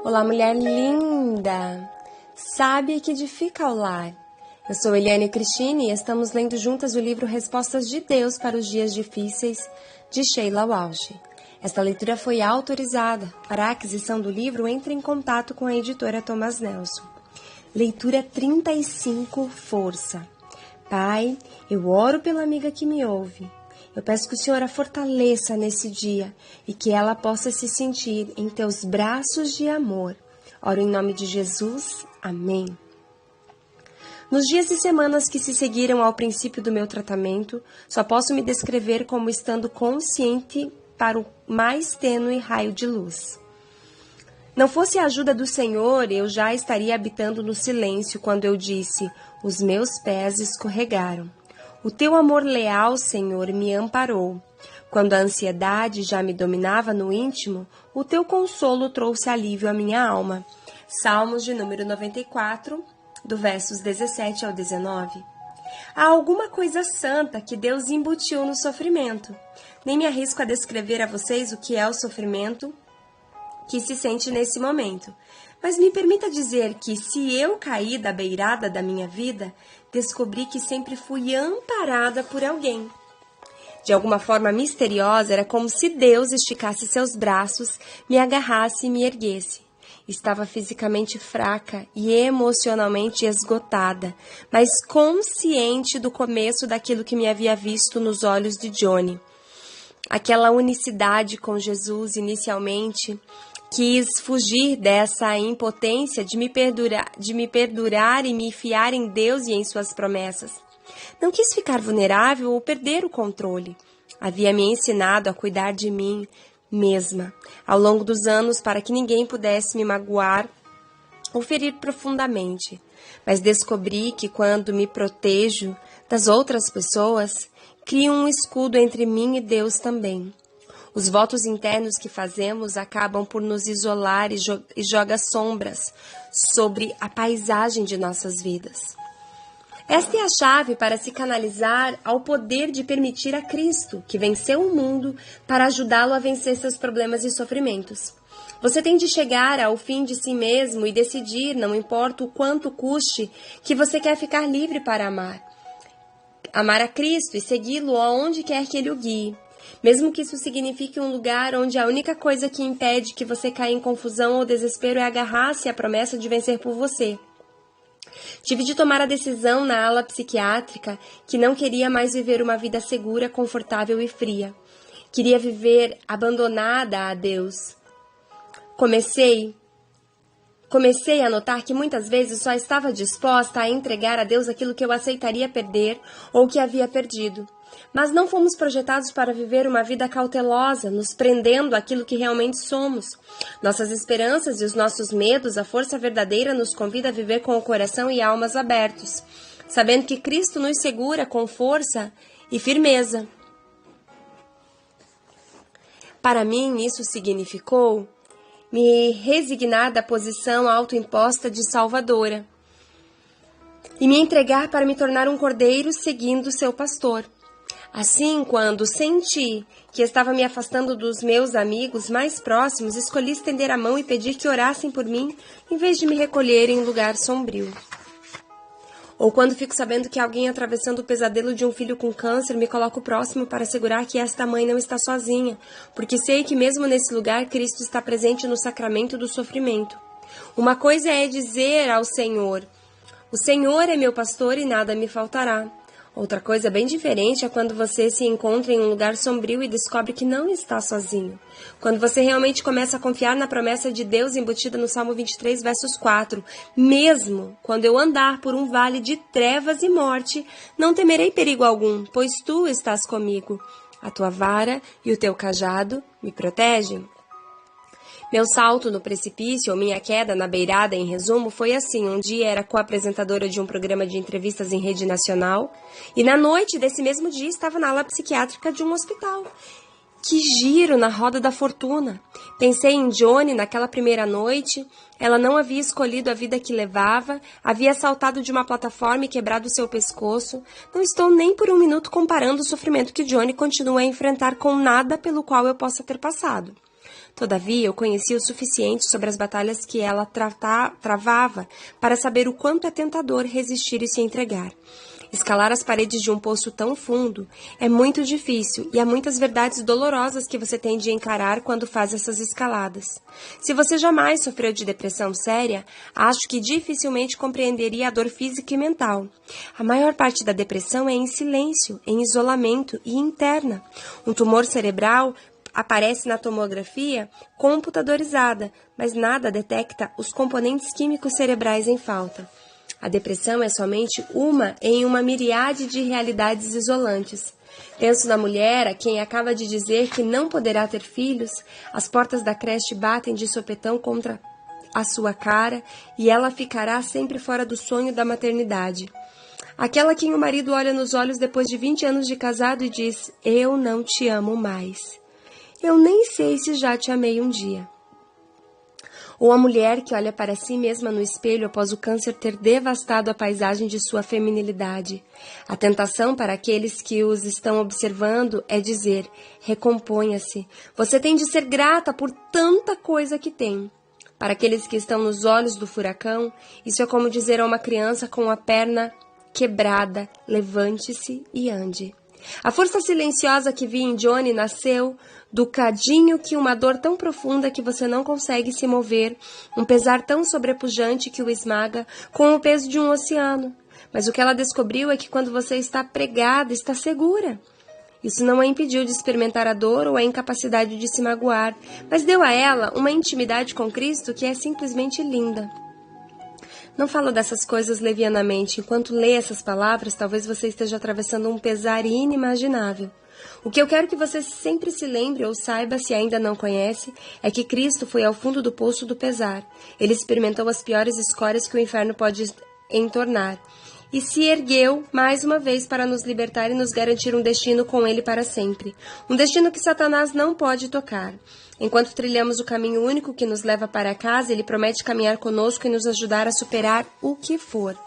Olá, mulher linda, sábia que edifica o lar. Eu sou Eliane Cristine e estamos lendo juntas o livro Respostas de Deus para os Dias Difíceis, de Sheila Walsh. Esta leitura foi autorizada. Para a aquisição do livro, entre em contato com a editora Thomas Nelson. Leitura 35, Força. Pai, eu oro pela amiga que me ouve. Eu peço que o Senhor a fortaleça nesse dia e que ela possa se sentir em teus braços de amor. Oro em nome de Jesus. Amém. Nos dias e semanas que se seguiram ao princípio do meu tratamento, só posso me descrever como estando consciente para o mais tênue raio de luz. Não fosse a ajuda do Senhor, eu já estaria habitando no silêncio quando eu disse: os meus pés escorregaram. O teu amor leal, Senhor, me amparou. Quando a ansiedade já me dominava no íntimo, o teu consolo trouxe alívio à minha alma. Salmos de número 94, do versos 17 ao 19. Há alguma coisa santa que Deus embutiu no sofrimento. Nem me arrisco a descrever a vocês o que é o sofrimento que se sente nesse momento. Mas me permita dizer que, se eu caí da beirada da minha vida, descobri que sempre fui amparada por alguém. De alguma forma misteriosa, era como se Deus esticasse seus braços, me agarrasse e me erguesse. Estava fisicamente fraca e emocionalmente esgotada, mas consciente do começo daquilo que me havia visto nos olhos de Johnny. Aquela unicidade com Jesus inicialmente. Quis fugir dessa impotência de me perdurar e me fiar em Deus e em suas promessas. Não quis ficar vulnerável ou perder o controle. Havia me ensinado a cuidar de mim mesma ao longo dos anos para que ninguém pudesse me magoar ou ferir profundamente. Mas descobri que quando me protejo das outras pessoas, crio um escudo entre mim e Deus também. Os votos internos que fazemos acabam por nos isolar e joga sombras sobre a paisagem de nossas vidas. Esta é a chave para se canalizar ao poder de permitir a Cristo, que venceu o mundo, para ajudá-lo a vencer seus problemas e sofrimentos. Você tem de chegar ao fim de si mesmo e decidir, não importa o quanto custe, que você quer ficar livre para amar. Amar a Cristo e segui-lo aonde quer que ele o guie. Mesmo que isso signifique um lugar onde a única coisa que impede que você caia em confusão ou desespero é agarrar-se à promessa de vencer por você. Tive de tomar a decisão na ala psiquiátrica que não queria mais viver uma vida segura, confortável e fria. Queria viver abandonada a Deus. Comecei a notar que muitas vezes só estava disposta a entregar a Deus aquilo que eu aceitaria perder ou que havia perdido. Mas não fomos projetados para viver uma vida cautelosa, nos prendendo àquilo que realmente somos. Nossas esperanças e os nossos medos, a força verdadeira nos convida a viver com o coração e almas abertos, sabendo que Cristo nos segura com força e firmeza. Para mim, isso significou me resignar da posição autoimposta de salvadora e me entregar para me tornar um cordeiro seguindo seu pastor. Assim, quando senti que estava me afastando dos meus amigos mais próximos, escolhi estender a mão e pedir que orassem por mim, em vez de me recolher em um lugar sombrio. Ou quando fico sabendo que alguém atravessando o pesadelo de um filho com câncer, me coloco próximo para assegurar que esta mãe não está sozinha, porque sei que mesmo nesse lugar Cristo está presente no sacramento do sofrimento. Uma coisa é dizer ao Senhor: o Senhor é meu pastor e nada me faltará. Outra coisa bem diferente é quando você se encontra em um lugar sombrio e descobre que não está sozinho. Quando você realmente começa a confiar na promessa de Deus embutida no Salmo 23, versos 4. Mesmo quando eu andar por um vale de trevas e morte, não temerei perigo algum, pois tu estás comigo. A tua vara e o teu cajado me protegem. Meu salto no precipício, ou minha queda na beirada, em resumo, foi assim. Um dia era co-apresentadora de um programa de entrevistas em rede nacional e na noite desse mesmo dia estava na ala psiquiátrica de um hospital. Que giro na roda da fortuna! Pensei em Johnny naquela primeira noite. Ela não havia escolhido a vida que levava, havia saltado de uma plataforma e quebrado seu pescoço. Não estou nem por um minuto comparando o sofrimento que Johnny continua a enfrentar com nada pelo qual eu possa ter passado. Todavia, eu conhecia o suficiente sobre as batalhas que ela travava para saber o quanto é tentador resistir e se entregar. Escalar as paredes de um poço tão fundo é muito difícil e há muitas verdades dolorosas que você tem de encarar quando faz essas escaladas. Se você jamais sofreu de depressão séria, acho que dificilmente compreenderia a dor física e mental. A maior parte da depressão é em silêncio, em isolamento e interna. Um tumor cerebral aparece na tomografia computadorizada, mas nada detecta os componentes químicos cerebrais em falta. A depressão é somente uma em uma miríade de realidades isolantes. Penso na mulher a quem acaba de dizer que não poderá ter filhos, as portas da creche batem de sopetão contra a sua cara e ela ficará sempre fora do sonho da maternidade. Aquela a quem o marido olha nos olhos depois de 20 anos de casado e diz: "Eu não te amo mais. Eu nem sei se já te amei um dia." Ou a mulher que olha para si mesma no espelho após o câncer ter devastado a paisagem de sua feminilidade. A tentação para aqueles que os estão observando é dizer: recomponha-se. Você tem de ser grata por tanta coisa que tem. Para aqueles que estão nos olhos do furacão, isso é como dizer a uma criança com a perna quebrada: levante-se e ande. A força silenciosa que vi em Johnny nasceu do cadinho que uma dor tão profunda que você não consegue se mover, um pesar tão sobrepujante que o esmaga com o peso de um oceano. Mas o que ela descobriu é que quando você está pregada, está segura. Isso não a impediu de experimentar a dor ou a incapacidade de se magoar, mas deu a ela uma intimidade com Cristo que é simplesmente linda. Não falo dessas coisas levianamente. Enquanto lê essas palavras, talvez você esteja atravessando um pesar inimaginável. O que eu quero que você sempre se lembre ou saiba, se ainda não conhece, é que Cristo foi ao fundo do poço do pesar. Ele experimentou as piores escórias que o inferno pode entornar. E se ergueu mais uma vez para nos libertar e nos garantir um destino com ele para sempre. Um destino que Satanás não pode tocar. Enquanto trilhamos o caminho único que nos leva para casa, ele promete caminhar conosco e nos ajudar a superar o que for.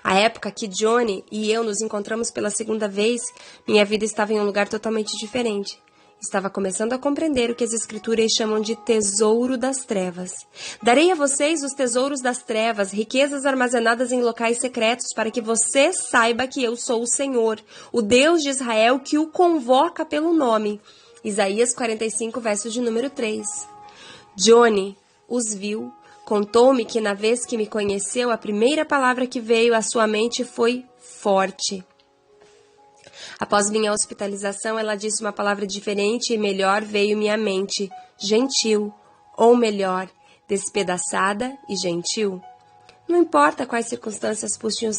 A época que Johnny e eu nos encontramos pela segunda vez, minha vida estava em um lugar totalmente diferente. Estava começando a compreender o que as escrituras chamam de tesouro das trevas. Darei a vocês os tesouros das trevas, riquezas armazenadas em locais secretos, para que você saiba que eu sou o Senhor, o Deus de Israel, que o convoca pelo nome. Isaías 45, verso de número 3. Johnny os viu, contou-me que na vez que me conheceu, a primeira palavra que veio à sua mente foi forte. Após minha hospitalização, ela disse uma palavra diferente e melhor veio-me à mente: gentil, ou melhor, despedaçada e gentil. Não importa quais circunstâncias puxem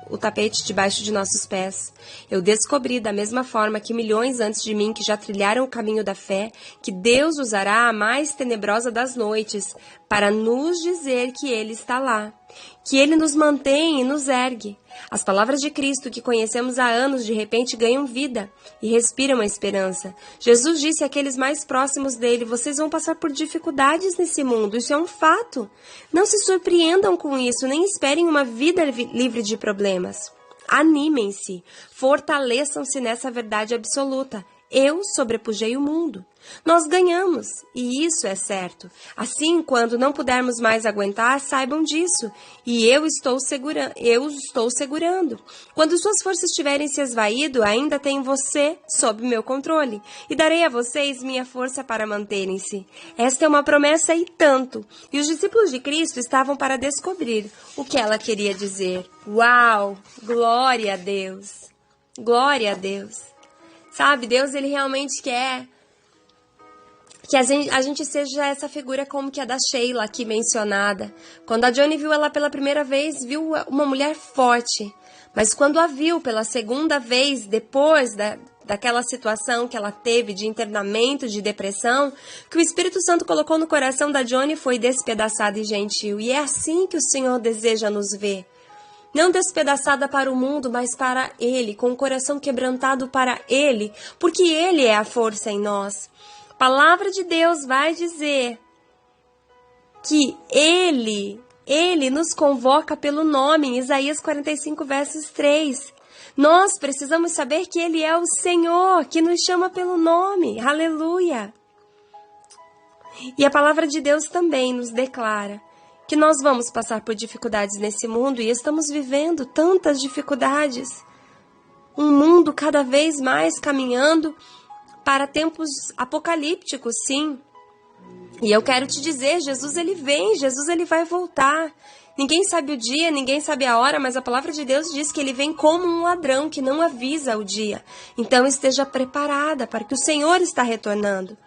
o tapete debaixo de nossos pés. Eu descobri, da mesma forma que milhões antes de mim que já trilharam o caminho da fé, que Deus usará a mais tenebrosa das noites para nos dizer que Ele está lá, que Ele nos mantém e nos ergue. As palavras de Cristo que conhecemos há anos de repente ganham vida e respiram a esperança. Jesus disse àqueles mais próximos dele: vocês vão passar por dificuldades nesse mundo, isso é um fato. Não se surpreendam com isso, nem esperem uma vida livre de problemas. Animem-se, fortaleçam-se nessa verdade absoluta. Eu sobrepujei o mundo. Nós ganhamos, e isso é certo. Assim, quando não pudermos mais aguentar, saibam disso. E eu estou segurando. Quando suas forças tiverem se esvaído, ainda tenho você sob meu controle. E darei a vocês minha força para manterem-se. Esta é uma promessa e tanto. E os discípulos de Cristo estavam para descobrir o que ela queria dizer. Uau! Glória a Deus! Glória a Deus! Sabe, Deus, Ele realmente quer que a gente seja essa figura como que a da Sheila aqui mencionada. Quando a Johnny viu ela pela primeira vez, viu uma mulher forte. Mas quando a viu pela segunda vez, depois daquela situação que ela teve de internamento, de depressão, que o Espírito Santo colocou no coração da Johnny foi despedaçada e gentil. E é assim que o Senhor deseja nos ver. Não despedaçada para o mundo, mas para Ele, com o coração quebrantado para Ele, porque Ele é a força em nós. A palavra de Deus vai dizer que Ele nos convoca pelo nome, em Isaías 45, versos 3. Nós precisamos saber que Ele é o Senhor, que nos chama pelo nome. Aleluia! E a palavra de Deus também nos declara que nós vamos passar por dificuldades nesse mundo e estamos vivendo tantas dificuldades. Um mundo cada vez mais caminhando para tempos apocalípticos, sim. E eu quero te dizer, Jesus ele vem, Jesus ele vai voltar. Ninguém sabe o dia, ninguém sabe a hora, mas a palavra de Deus diz que ele vem como um ladrão que não avisa o dia. Então esteja preparada para que o Senhor está retornando.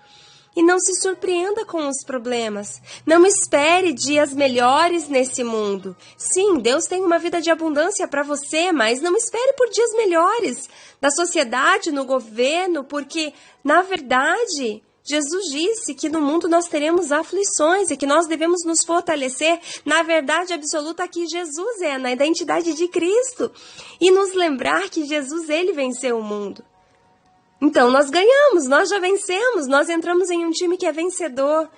E não se surpreenda com os problemas. Não espere dias melhores nesse mundo. Sim, Deus tem uma vida de abundância para você, mas não espere por dias melhores da sociedade, no governo, porque, na verdade, Jesus disse que no mundo nós teremos aflições e que nós devemos nos fortalecer na verdade absoluta que Jesus é, na identidade de Cristo. E nos lembrar que Jesus, ele venceu o mundo. Então, nós ganhamos, nós já vencemos, nós entramos em um time que é vencedor.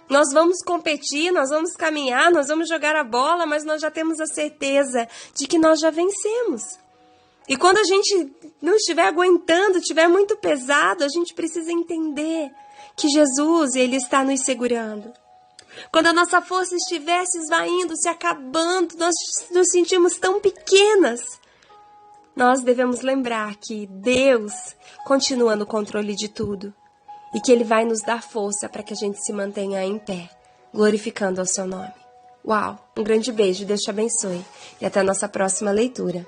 Nós vamos competir, nós vamos caminhar, nós vamos jogar a bola, mas nós já temos a certeza de que nós já vencemos. E quando a gente não estiver aguentando, estiver muito pesado, a gente precisa entender que Jesus, ele está nos segurando. Quando a nossa força estiver se esvaindo, se acabando, nós nos sentimos tão pequenas, nós devemos lembrar que Deus continua no controle de tudo e que Ele vai nos dar força para que a gente se mantenha em pé, glorificando ao seu nome. Uau! Um grande beijo, Deus te abençoe e até a nossa próxima leitura.